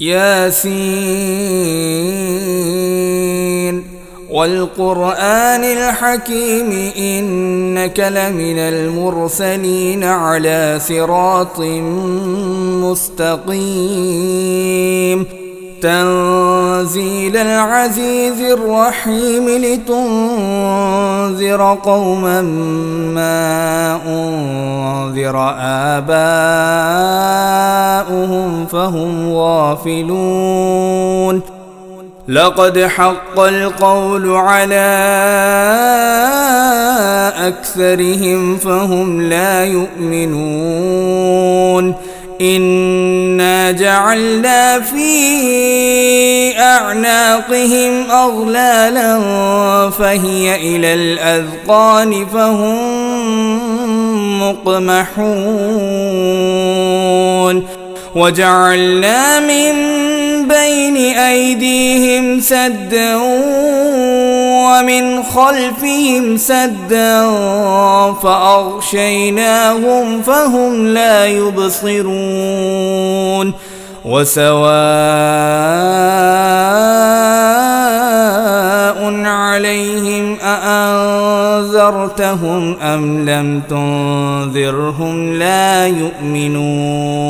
ياسين والقرآن الحكيم إنك لمن المرسلين على صراط مستقيم تنزيل العزيز الرحيم لتنذر قوما ما أنذر آباؤهم فهم غافلون لقد حق القول على أكثرهم فهم لا يؤمنون إنا جعلنا في أعناقهم أغلالا فهي إلى الأذقان فهم مقمحون وجعلنا من بين أيديهم سدا ومن خلفهم سدا فأغشيناهم فهم لا يبصرون وسواء عليهم أأنذرتهم أم لم تنذرهم لا يؤمنون